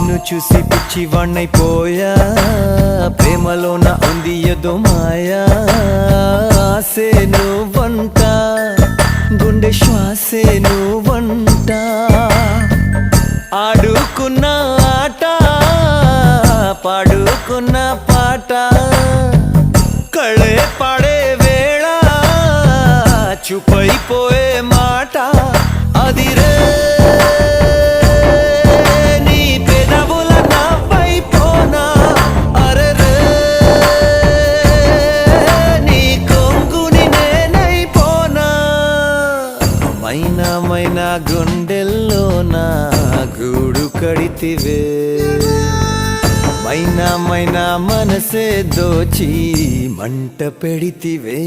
నిన్ను చూసి పిచ్చివాణ్ణైపోయా ప్రేమలోన ఉంది ఏదో మాయా ఆసే నువ్వంట గుండె శ్వాసే నువ్వంట ఆడుకున్న ఆట పాడుకున్న పాట కళే పాడే వేళ చూపైపోయే మాట అదిరే మైనా గుండెల్లో నా గూడు కడితివే మైనా మనసే దోచి మంట పెడితివే